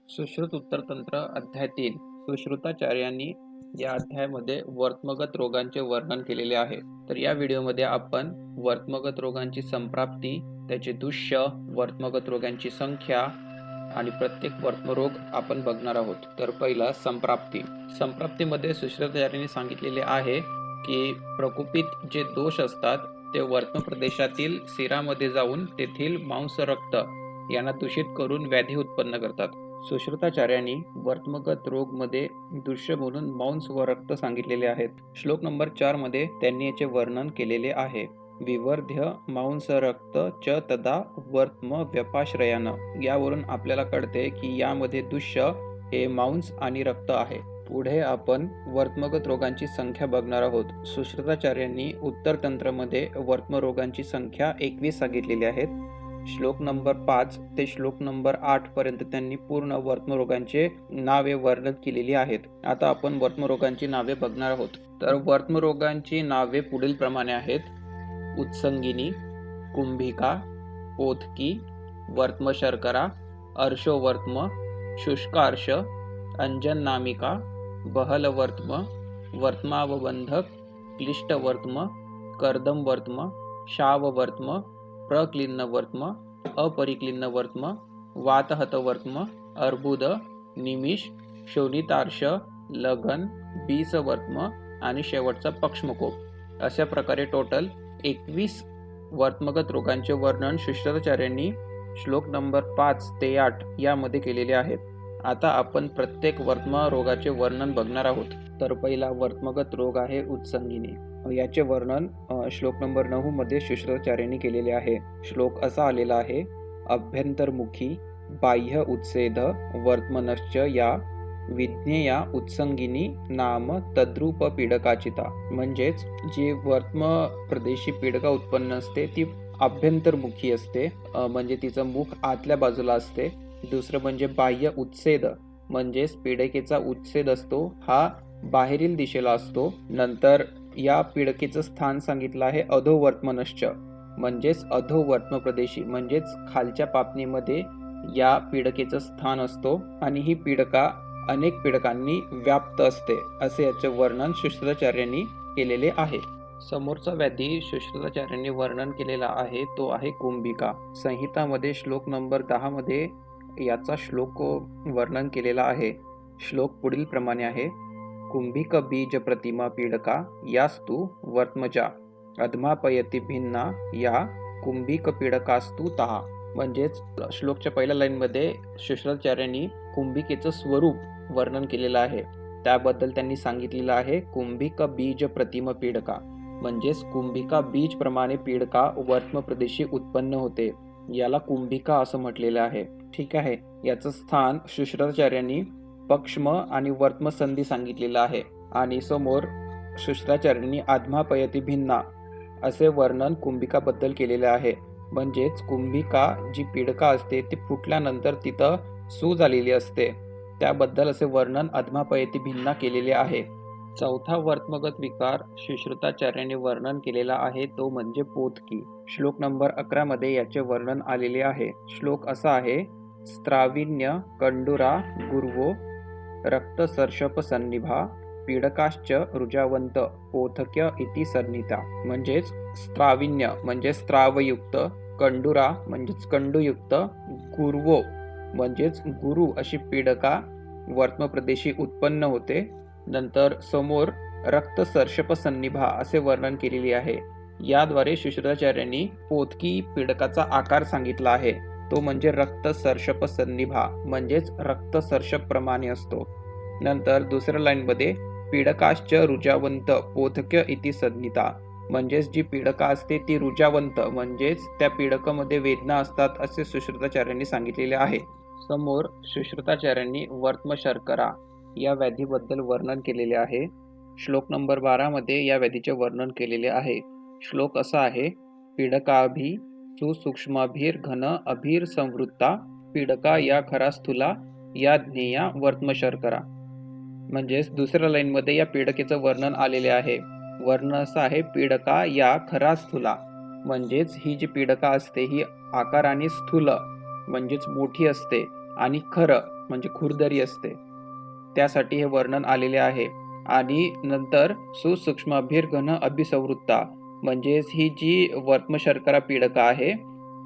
सुश्रुत उत्तरतंत्र अध्याय 3 सुश्रुताचार्यांनी या अध्यायामध्ये वर्तमगत रोगांचे वर्णन केलेले आहे। तर या व्हिडिओमध्ये आपण वर्तमगत रोगांची संप्राप्ती, त्याचे दुष्य, वर्तमगत रोगांची संख्या आणि प्रत्येक वर्तमरोग आपण बघणार आहोत। तर पहिला संप्राप्ती। संप्राप्तीमध्ये सुश्रुताचार्यांनी सांगितलेले आहे की प्रकोपित जे दोष असतात ते वर्तम प्रदेशातील सिरामध्ये जाऊन तेथील मांस रक्त यांना दूषित करून व्याधी उत्पन्न करतात। सुश्रुताचार्यांनी वर्तमगत रोग मध्ये दृश्य म्हणून मांस व रक्त सांगितलेले आहेत। श्लोक नंबर 4 मध्ये त्यांनी याचे वर्णन केलेले आहे। विवर्ध्य मांस रक्त च तदा वर्तम व्यपाश्रयानं। यावरून आपल्याला कळते की यामध्ये दृश्य हे मांस आणि रक्त आहे। पुढे आपण वर्तमगत रोगांची संख्या बघणार आहोत। सुश्रुताचार्यांनी उत्तर तंत्रमध्ये वर्तम रोगांची संख्या 21 सांगितलेली आहेत। श्लोक नंबर 5 ते श्लोक नंबर 8 पर्यंत त्यांनी पूर्ण वर्तमरोगांचे नावे वर्णन केलेली आहेत। आता आपण वर्तमरोगांची नावे बघणार आहोत। तर वर्तमरोगांची नावे पुढील प्रमाणे आहेत। उत्संगिनी, कुंभिका, पोथकी, वर्तम शर्करा, अर्शोवर्तम, शुष्कार्श, अंजननामिका, बहलवर्तम, वर्तमावबंधक, क्लिष्टवर्तम, कर्दमवर्तम, शाववर्तम, प्रक्लिन्नवर्तम, अपरिक्लिन्नवर्तम, वातहतवर्तम, अर्बुद, निमिष, शोणितार्श, लगन, बीसवर्तम आणि शेवटचा पक्ष्मकोप। अशा प्रकारे टोटल 21 वर्तमगत रोगांचे वर्णन सुश्रुताचार्यांनी श्लोक नंबर 5 ते 8 यामध्ये केलेले आहेत। आता आपण प्रत्येक वर्तम रोगाचे वर्णन बघणार आहोत। तर पहिला वर्तमगत रोग आहे उत्संगिनी। याचे वर्णन श्लोक नंबर 9 मध्ये सुश्रुताचार्यांनी केलेले आहे। श्लोक असा आलेला आहे। अभ्यंतरमुखी बाह्य उत्सेद वर्तमनश्च या विज्ञेया उत्संगिनी नाम तद्रूप पीडकाचिता। म्हणजेच जी वर्तम प्रदेशी पीडका उत्पन्न असते ती अभ्यंतरमुखी असते, म्हणजे तिचं मुख आतल्या बाजूला असते। दुसरं म्हणजे बाह्य उत्सेद, म्हणजेच पीडकेचा उत्सेद असतो हा बाहेरील दिशेला असतो। नंतर या पीडकेचं स्थान सांगितलं आहे अधोवर्तमनश्च, म्हणजेच अधोवर्तम प्रदेशी, म्हणजेच खालच्या पापणीमध्ये या पीडकेचं स्थान असतो आणि ही पीडका अनेक पीडकांनी व्याप्त असते, असे याचे वर्णन सुश्रुताचार्यांनी केलेले आहे। समोरचा व्याधी सुश्रुताचार्यांनी वर्णन केलेला आहे तो आहे कुंभिका। संहितामध्ये श्लोक नंबर 10 मध्ये याचा श्लोक वर्णन केलेला आहे। श्लोक पुढील प्रमाणे आहे। कुंभिक बीज प्रतिमा पीडका यास्तु वर्तमजा अधमापयती भिन्ना या कुंभिक पीडकास्तु तहा। म्हणजेच श्लोकच्या पहिल्या लाईन मध्ये सुश्रुताचार्यांनी कुंभिकेचं स्वरूप वर्णन केलेलं आहे। त्याबद्दल त्यांनी सांगितलेलं आहे कुंभिक बीज प्रतिमा पीडका, म्हणजेच कुंभिका बीज प्रमाणे पीडका वर्तम प्रदेशी उत्पन्न होते, याला कुंभिका असं म्हटलेलं आहे। ठीक आहे, याचं स्थान सुश्रुताचार्यांनी पक्ष्म आणि वर्तम संधी सांगितलेलं आहे आणि समोर सुश्रुताचार्यांनी आत्मापयती भिन्ना असे वर्णन कुंभिकाबद्दल केलेले आहे। म्हणजेच कुंभिका जी पीडका असते ती फुटल्यानंतर तिथं सूज आलेली असते, त्याबद्दल असे वर्णन आत्मापयती भिन्ना केलेले आहे। चौथा वर्तमगत विकार सुश्रुताचार्यांनी वर्णन केलेला आहे तो म्हणजे पोथकी। श्लोक नंबर 11 मध्ये याचे वर्णन आलेले आहे। श्लोक असा आहे। स्त्राविन्य कंडुरा गुर्वो रक्तसर्षप सन्निभा पीडकाश्च रुजावंत पोथक्य इति सन्निता। म्हणजेच स्त्राविन्य म्हणजे स्त्रावयुक्त, कंडुरा म्हणजेच कंडुयुक्त, गुर्वो म्हणजेच गुरु अशी पीडका वर्तम प्रदेशी उत्पन्न होते। नंतर समोर रक्तसर्षप सन्निभा असे वर्णन केलेले आहे। याद्वारे सुश्रुताचार्यांनी पोथकी पीडकाचा आकार सांगितला आहे, तो म्हणजे रक्तसर्षप सन्निभा, म्हणजेच रक्तसर्षप प्रमाणे असतो। नंतर दुसऱ्या लाईन मध्ये पीडकाश्च रुजावंत पोथक्य इति सन्निता, म्हणजेच जी पीडका असते ती रुजावंत, म्हणजेच त्या पीडकामध्ये वेदना असतात असे सुश्रुताचार्यांनी सांगितलेले आहे। समोर सुश्रुताचार्यांनी वर्तम शर्करा या व्याधीबद्दल वर्णन केलेले आहे। श्लोक नंबर 12 मध्ये या व्याधीचे वर्णन केलेले आहे। श्लोक असा आहे। पीडकाभि सुसूक्ष्माभीर घन अभीर संवृत्ता पीडका या खरा स्थूला या ज्ञेया वर्तम शर्करा। म्हणजेच दुसऱ्या लाईन मध्ये या पीडकेचं वर्णन आलेले आहे। वर्णन असं आहे पीडका या खरा स्थूला, म्हणजेच ही जी पीडका असते ही आकाराने स्थूल म्हणजेच मोठी असते आणि खर म्हणजे खुरदरी असते, त्यासाठी हे वर्णन आलेले आहे. आणि नंतर सुसूक्ष्माभिर्घन अभिसंवृत्ता, म्हणजेच ही जी वर्त्मशर्करा पीडका आहे,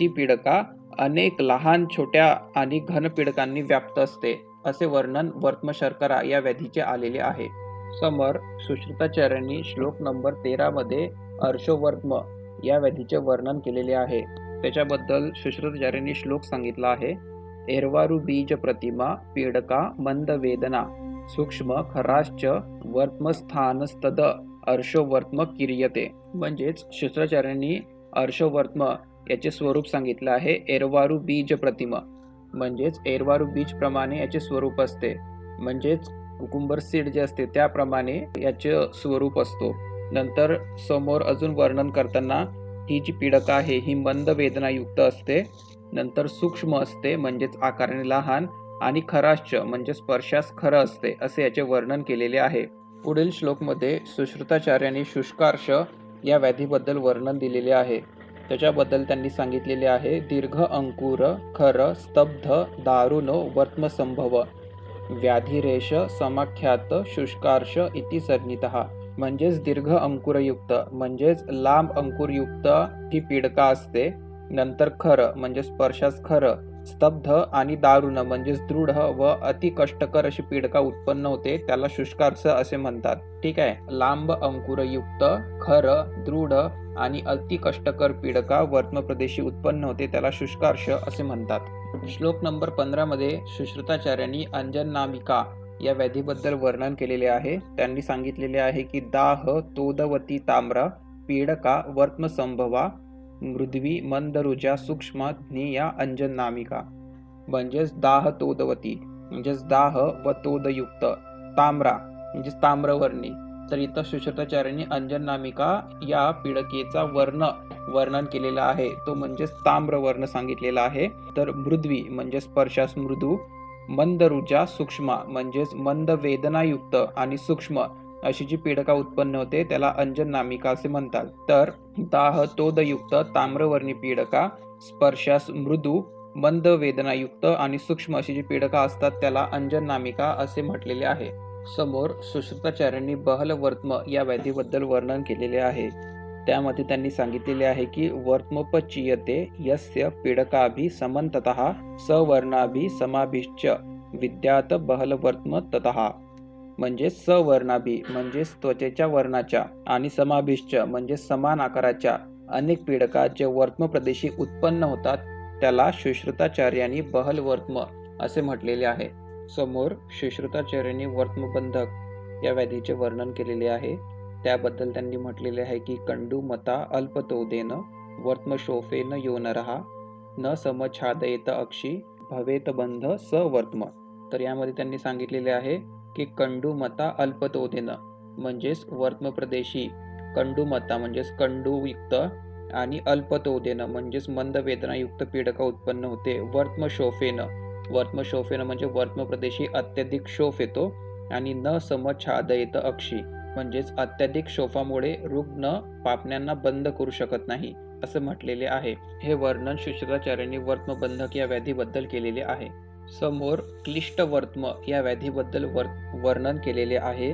ती पीडका अनेक लहान छोट्या आणि घन पीडकांनी व्याप्त असते, असे वर्णन वर्त्मशर्करा या व्याधीचे आलेले आहे. समोर सुश्रुताचार्यांनी श्लोक नंबर 13 मध्ये अर्शोवर्त्म या व्याधीचे वर्णन केलेले आहे. त्याच्याबद्दल सुश्रुताचार्यांनी श्लोक सांगितला आहे. एर्वारु बीज प्रतिमा पीडका मंद वेदना सूक्ष्म खराश्च वर्त्मस्थानस्तद अर्शोवर्त्म किर्यते. म्हणजेच शुश्राचार्यांनी अर्शोवर्त्म याचे स्वरूप सांगितले आहे. एर्वारु बीज प्रतिमा, म्हणजेच एर्वारु बीज प्रमाणे याचे स्वरूप असते, म्हणजेच कुकुंबर सीड जे असते त्याप्रमाणे याचे स्वरूप असतो. नंतर समोर अजून वर्णन करताना ही जी पीडका आहे ही मंद वेदनायुक्त असते, नंतर सूक्ष्म असते म्हणजेच आकाराने लहान, आणि खराश्च म्हणजे स्पर्शास खरं असते, असे याचे वर्णन केलेले आहे. पुढील श्लोकमध्ये सुश्रुताचार्यांनी शुष्कार्श या व्याधीबद्दल वर्णन दिलेले आहे. त्याच्याबद्दल त्यांनी सांगितलेले आहे. दीर्घ अंकुर खर स्तब्ध दारुणो वर्त्मसंभव व्याधिरेश समाख्यात शुष्कार्श इति सर्णितः. म्हणजेच दीर्घ अंकुरयुक्त म्हणजेच लांब अंकुरयुक्त ही पीडका असते. नंतर खर म्हणजे स्पर्शास खर, स्तब्ध आणि दारुण म्हणजेच दृढ व अति कष्टकर अशी पीडका उत्पन्न होते, त्याला शुष्कार्श असे म्हणतात. ठीक आहे. लांब अंकुरयुक्त खर दृढ आणि अति कष्टकर पीडका वर्त्मप्रदेशी उत्पन्न होते, त्याला शुष्कार्श असे म्हणतात. श्लोक नंबर 15 मध्ये सुश्रुताचार्यांनी अंजननामिका या व्याधीबद्दल वर्णन केलेले आहे. त्यांनी सांगितलेले आहे की दाह तोदवती ताम्र पीडका वर्त्मसंभवा मृद्वी मंदरुजा सूक्ष्म ज्ञेया अंजननामिका. म्हणजेच दाह तोदवती म्हणजेच दाह व तोदयुक्त, ताम्रा म्हणजेच ताम्रवर्णी. तर इथं सुश्रुताचार्यांनी अंजननामिका या पीडकेचा वर्णन केलेला आहे, तो म्हणजेच ताम्रवर्ण सांगितलेला आहे. तर मृद्वी म्हणजे स्पर्शास मृदू, मंदरुजा सूक्ष्म म्हणजेच मंद वेदनायुक्त आणि सूक्ष्म अशी जी पीडका उत्पन्न होते त्याला अंजननामिका असे म्हणतात. तर दाह तोदयुक्त ताम्रवर्णी पीडका, स्पर्शास मृदू मंद वेदनायुक्त आणि सूक्ष्म अशी जी पीडका असतात त्याला अंजननामिका असे म्हटलेले आहे. समोर सुश्रुताचार्यांनी बहलवर्त्म या व्याधीबद्दल वर्णन केलेले आहे. त्यामध्ये त्यांनी सांगितलेले आहे की वर्त्मोपचीयते यस्य पीडकाभि समन्ततः सवर्णाभि समाभिश्च विद्यात बहलवर्त्म ततः. म्हणजे सवर्णाभि म्हणजे त्वचेच्या वर्णाच्या आणि समाभिश्च म्हणजे समान आकाराच्या अनेक पीडका जे वर्त्म प्रदेशी उत्पन्न होतात त्याला सुश्रुताचार्यांनी बहलवर्त्म असे म्हटलेले आहे. समोर सुश्रुताचार्यांनी वर्त्मबंधक या व्याधीचे वर्णन केलेले आहे. त्याबद्दल त्यांनी म्हटलेले आहे की कंडूमता अल्पतोदेन वर्त्मशोफेन योनरहा न समछादयेत अक्षी भवेत बंध सवर्त्म. तर यामध्ये त्यांनी सांगितलेले आहे की कंडूमता अल्पतोदेन म्हणजेच वर्त्मप्रदेशी कंडूमता म्हणजेच कंडूयुक्त आणि अल्पतोदेन म्हणजेच मंद वेदनायुक्त पीडका उत्पन्न होते. वर्त्मशोफेन म्हणजे वर्त्मप्रदेशी अत्याधिक शोफ येतो, आणि न समछादयेत अक्षी म्हणजेच अत्याधिक शोफामुळे रुग्ण पापण्यांना बंद करू शकत नाही असे म्हटलेले आहे. हे वर्णन सुश्रुताचार्यांनी वर्त्मबंधक या व्याधीबद्दल केलेले आहे. समोर क्लिष्टवर्त्म या व्याधीबद्दल वर्णन केलेले आहे.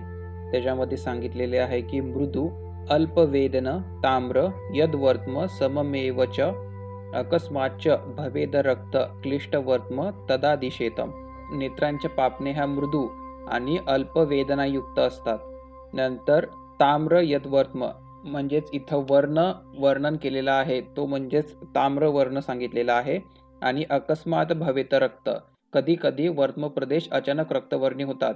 त्याच्यामध्ये सांगितलेले आहे की मृदू अल्पवेदन ताम्र यद्वर्त्म सममेवच अकस्माच्च भवेद रक्त क्लिष्टवर्त्म तदा दिशेतम. नेत्रांच्या पापणे ह्या मृदू आणि अल्पवेदनायुक्त असतात. नंतर ताम्र यद्वर्त्म म्हणजेच इथं वर्णन केलेला आहे तो म्हणजेच ताम्रवर्ण सांगितलेला आहे. आणि अकस्मात भवेत रक्त, कधी कधी वर्त्म प्रदेश अचानक रक्तवर्णी होतात,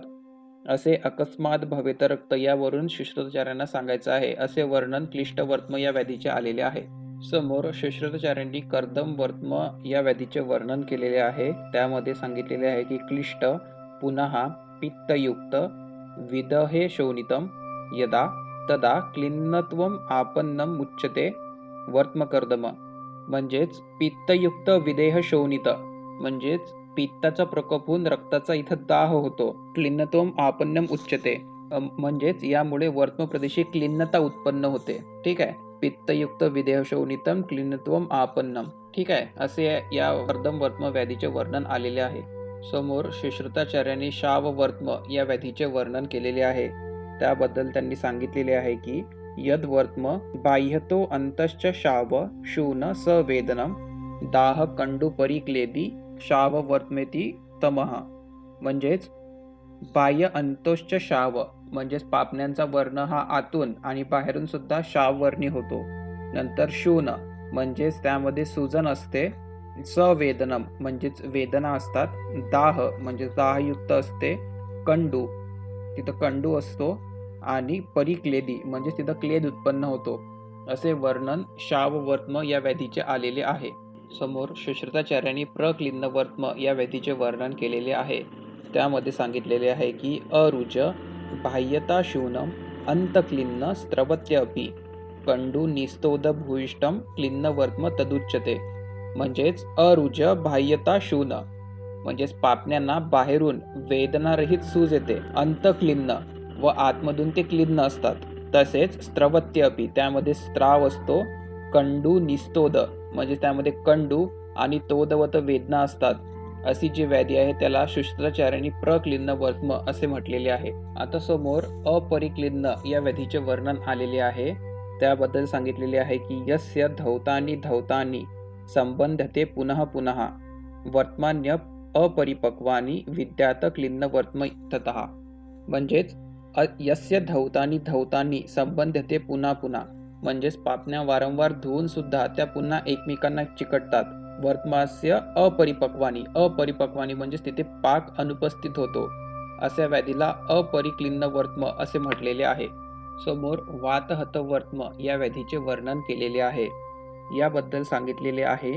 असे अकस्मात भवेत रक्त यावरून सुश्रुताचार्यांना सांगायचं आहे, असे वर्णन क्लिष्टवर्त्म या व्याधीचे आलेले आहे. समोर सुश्रुताचार्यांनी कर्दमवर्त्म या व्याधीचे वर्णन केलेले आहे. त्यामध्ये सांगितलेले आहे की क्लिष्ट पुनः पित्तयुक्त विदहे शोणितम यदा तदा क्लिन्नत्वम आपन्नम उच्यते वर्त्मकर्दम. म्हणजेच पित्तयुक्त विदेह शोणित म्हणजेच पित्ताचा प्रकोप होऊन रक्ताचा इथं दाह होतो. क्लिन्नत्वम आपन्नम उच्यते म्हणजेच यामुळे वर्त्म प्रदेशी क्लिन्नता उत्पन्न होते. ठीक आहे. पित्तयुक्त विदेह शोणितम क्लिन्नत्वम आपन्नम. ठीक आहे. असे या कर्दमवर्त्म व्याधीचे वर्णन आलेले आहे. समोर सुश्रुताचार्यांनी शाववर्त्म या व्याधीचे वर्णन केलेले आहे. त्याबद्दल त्यांनी सांगितलेले आहे की यद्वर्त्म बाह्यतो अंतश्च शाव शून सवेदनम दाह कंडू परिक्लेदी शाववर्त्मेती तमः. म्हणजेच बाह्य अंतोश्च शाव म्हणजेच पापण्यांचा वर्ण हा आतून आणि बाहेरून सुद्धा शाववर्णी होतो. नंतर शून म्हणजेच त्यामध्ये सुजन असते. सवेदनम म्हणजेच वेदना असतात. दाह म्हणजेच दाहयुक्त असते. कंडू तिथं कंडू असतो आणि परिक्लेदी म्हणजेच तिथं क्लेद उत्पन्न होतो. असे वर्णन शाववर्त्म या व्याधीचे आलेले आहे. समोर सुश्रुताचार्यांनी प्रक्लिन्नवर्त्म या व्याधीचे वर्णन केलेले आहे. त्यामध्ये सांगितलेले आहे की अरुज बाह्यता शूनम अंतक्लिन्न स्त्रवत्यपि कंडू निस्तोद भूयिष्टम क्लिन्नवर्त्म तदुच्यते. म्हणजेच अरुज बाह्यता शून म्हणजेच पापण्यांना बाहेरून वेदनारहित सूज येते. अंतक्लिन्न व आतमधून ते क्लिन्न असतात. तसेच स्त्रवत्यपि त्यामध्ये स्त्राव असतो. कंडू निस्तोद म्हणजे त्यामध्ये कंडू आणि तोदवत वेदना असतात. अशी जी व्याधी आहे त्याला सुश्रुताचार्यांनी प्रक्लिन्नवर्त्म असे म्हटलेले आहे. आता समोर अपरिक्लिन्न या व्याधीचे वर्णन आलेले आहे. त्याबद्दल सांगितलेले आहे की यस्य धौतानि धौतानि संबंधते पुनः पुनः वर्तमान्य अपरिपक्वानि विद्यात क्लिन्नवर्त्म ततः. म्हणजेच यस्य धौतानि धौतानि संबंधते पुन्हा पुन्हा म्हणजेच पापण्या वारंवार धुवून सुद्धा त्या पुन्हा एकमेकांना चिकटतात. वर्तमास्य अपरिपक्वानी अपरिपक्वानी म्हणजेच तिथे पाक अनुपस्थित होतो. अशा व्याधीला अपरिक्लिन्नवर्त्म असे म्हटलेले आहे. समोर वातहतवर्त्म या व्याधीचे वर्णन केलेले आहे. याबद्दल सांगितलेले आहे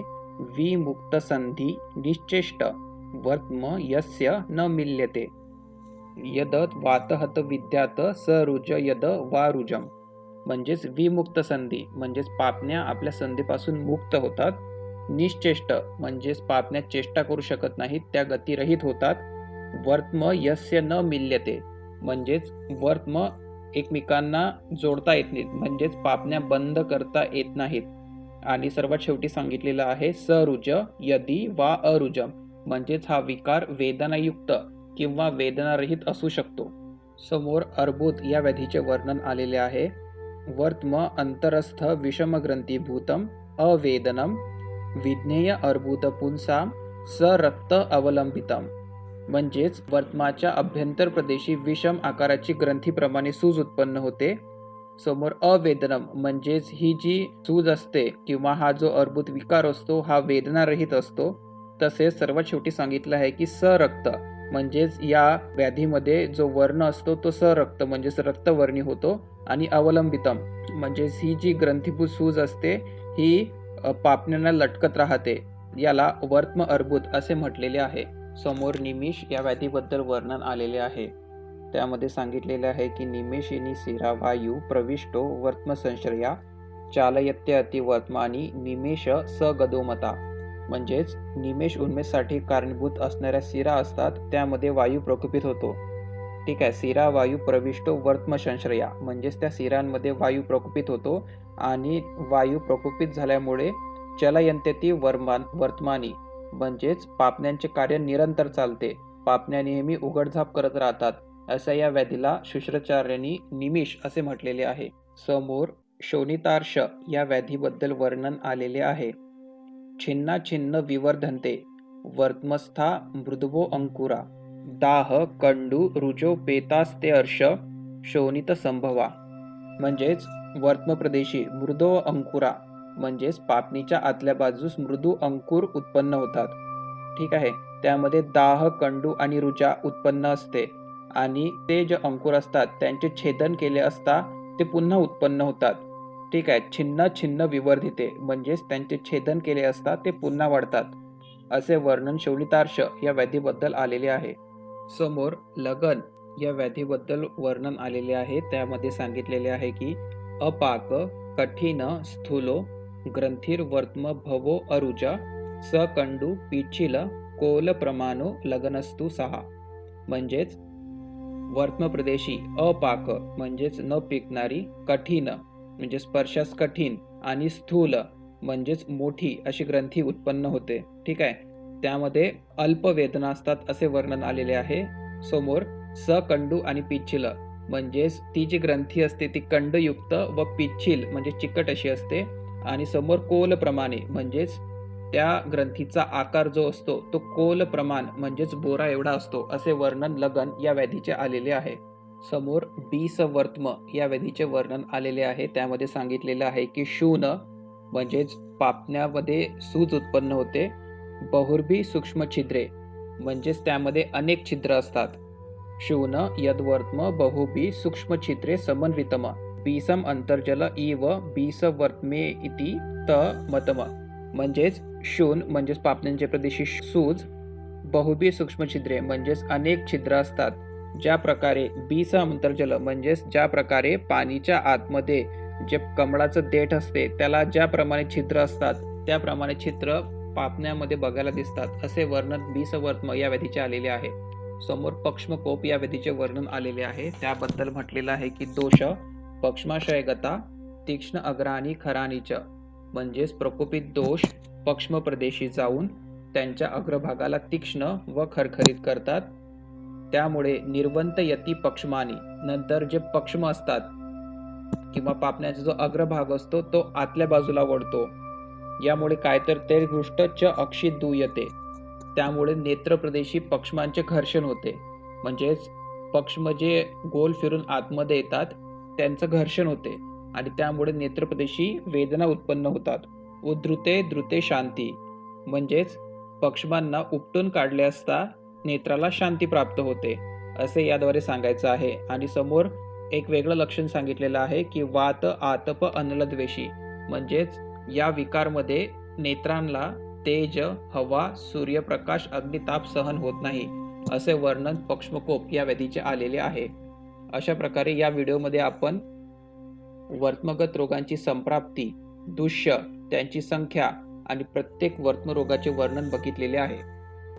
विमुक्त संधी निश्चेष्ट वर्त्म यस्य न मिल्यते यद वातहत विद्यात सरुज यद वारुजम. म्हणजेच विमुक्त संधी म्हणजेच पापण्या आपल्या संधीपासून मुक्त होतात. निश्चेष्ट म्हणजेच पापण्या चेष्टा करू शकत नाहीत, त्या गतिरहित होतात. वर्त्म यस्य न मिल्यते म्हणजेच वर्त्म एकमेकांना जोडता येत नाहीत म्हणजेच पापण्या बंद करता येत नाहीत. आणि सर्वात शेवटी सांगितलेलं आहे सरुज यदी वा अरुजम म्हणजेच हा विकार वेदनायुक्त किंवा वेदनारहित असू शकतो. समोर अर्बुद या व्याधीचे वर्णन आलेले आहे. वर्त्म अंतरस्थ विषमग्रंथीभूतम अवेदनम विज्ञेय अर्बुद पुंसाम सरक्त अवलंबितम. म्हणजेच वर्त्माच्या अभ्यंतर प्रदेशी विषम आकाराची ग्रंथीप्रमाणे सूज उत्पन्न होते. समोर अवेदनम म्हणजेच ही जी सूज असते किंवा हा जो अर्बुद विकार असतो हा वेदनारहित असतो. तसेच सर्वात शेवटी सांगितलं आहे की सरक्त म्हणजेच या व्याधीमध्ये जो वर्ण असतो तो सरक्त म्हणजेच रक्तवर्णी होतो. आणि अवलंबितम म्हणजेच ही जी ग्रंथीभूत सूज असते ही पापण्यांना लटकत राहते. याला वर्त्म अर्बुद असे म्हटलेले आहे. समोर निमिष या व्याधीबद्दल वर्णन आलेले आहे. त्यामध्ये सांगितलेले आहे की निमेषिनी शिरा वायू प्रविष्टो वर्त्म संश्रया चालयत्य अतिवर्त्मानी निमेष सगदोमता. म्हणजेच निमेष उन्मेषसाठी कारणीभूत असणाऱ्या शिरा असतात त्यामध्ये वायू प्रकुपित होतो. ठीक आहे. शिरा वायू प्रविष्टो वर्त्म संश्रया म्हणजेच त्या शिरांमध्ये वायू प्रकुपित होतो आणि वायू प्रकुपित झाल्यामुळे चलयंत्यती वर्तमानी म्हणजेच पापण्यांचे कार्य निरंतर चालते. पापण्या नेहमी उघडझाप करत राहतात. अशा या व्याधीला सुश्रुताचार्यांनी निमिष असे म्हटलेले आहे. समोर शोणितार्ष या व्याधीबद्दल वर्णन आलेले आहे. छिन्ना छिन्न विवर्धन्ते वर्त्मस्था मृदवो अंकुरा दाह कंडू रुजो पेतास्ते अर्ष शोणित संभवा. म्हणजेच वर्त्म प्रदेशी मृदो अंकुरा म्हणजेच पापणीच्या आतल्या बाजूस मृदू अंकुर उत्पन्न होतात. ठीक आहे. त्यामध्ये दाह कंडू आणि रुजा उत्पन्न असते आणि ते जे अंकुर असतात त्यांचे छेदन केले असता ते पुन्हा उत्पन्न होतात. ठीक आहे. छिन्न छिन्न विवर्धिते म्हणजेच त्यांचे छेदन केले असता ते पुन्हा वाढतात. असे वर्णन शोणितार्ष या व्याधीबद्दल आलेले आहे. समोर लगन या व्याधीबद्दल वर्णन आलेले आहे. त्यामध्ये सांगितलेले आहे की अपाक कठीण स्थूलो ग्रंथीर्वर्त्म भवो अरुजा सकंडू पिछिल कोल प्रमाणो लगनस्तु सहा. म्हणजेच वर्त्म प्रदेशी अपाक म्हणजेच न पिकणारी, कठीण म्हणजे स्पर्शास कठीण आणि स्थूल म्हणजेच मोठी अशी ग्रंथी उत्पन्न होते. ठीक आहे. त्यामध्ये अल्प वेदना असतात असे वर्णन आलेले आहे. समोर सकंडू आणि पिच्छिल म्हणजेच ती जी ग्रंथी असते ती कंडयुक्त व पिच्छिल म्हणजे चिकट अशी असते आणि समोर कोल प्रमाणे म्हणजेच त्या ग्रंथीचा आकार जो असतो तो कोल प्रमाण म्हणजेच बोरा एवढा असतो असे वर्णन लगन या व्याधीचे आलेले आहे. समोर बीसवर्त्म या व्याधीचे वर्णन आलेले आहे. त्यामध्ये सांगितलेलं आहे की शून म्हणजेच पापण्यामध्ये सूज उत्पन्न होते. बहुर्भी सूक्ष्म छिद्रे म्हणजेच त्यामध्ये अनेक छिद्र असतात. शून यद्वर्त्म बहुबी सूक्ष्म छिद्रे समन्वितम बीसम अंतर्जल इव बीसवर्त्मे इति त मतम म्हणजेच शून म्हणजेच पापण्यांच्या प्रदेशी सूज, बहुबी सूक्ष्म छिद्रे म्हणजेच अनेक छिद्र असतात. ज्या प्रकारे बीस अंतर्जल म्हणजेच ज्या प्रकारे पाणीच्या आतमध्ये जे कमळाचं देठ असते त्याला ज्याप्रमाणे छिद्र असतात त्याप्रमाणे छिद्र पापण्यामध्ये बघायला दिसतात असे वर्णन बीसवर्त्म या व्याधीचे आलेले आहे. समोर पक्ष्मकोप या व्याधीचे वर्णन आलेले आहे. त्याबद्दल म्हटलेलं आहे की दोष पक्ष्माशयगता तीक्ष्ण अग्राणी खरानीच म्हणजेच प्रकोपित दोष पक्ष्म प्रदेशी जाऊन त्यांच्या अग्रभागाला तीक्ष्ण व खरखरीत करतात. त्यामुळे निर्वंत यती पक्ष्मानी नंतर जे पक्ष्म असतात किंवा पापण्याचा जो अग्रभाग असतो तो आतल्या बाजूला वळतो. यामुळे काय तर ते दृष्ट च अक्षित दूयते त्यामुळे नेत्रप्रदेशी पक्ष्मांचे घर्षण होते. म्हणजेच पक्ष्म जे गोल फिरून आतमध्ये येतात त्यांचं घर्षण होते आणि त्यामुळे नेत्रप्रदेशी वेदना उत्पन्न होतात. उद्धृते द्रुते शांती म्हणजेच पक्ष्मांना उपटून काढले असता नेत्राला शांती प्राप्त होते असे याद्वारे सांगायचं आहे. आणि समोर एक वेगळं लक्षण सांगितलेलं आहे की वात आतप अनलद्वेषी म्हणजेच या विकारमध्ये नेत्रांना तेज, हवा, सूर्यप्रकाश, अग्निताप सहन होत नाही असे वर्णन पक्ष्मकोप या व्याधीचे आलेले आहे. अशा प्रकारे या व्हिडिओमध्ये आपण वर्त्मगत रोगांची संप्राप्ती, दुष्य, त्यांची संख्या आणि प्रत्येक वर्त्म रोगाचे वर्णन बघितलेले आहे.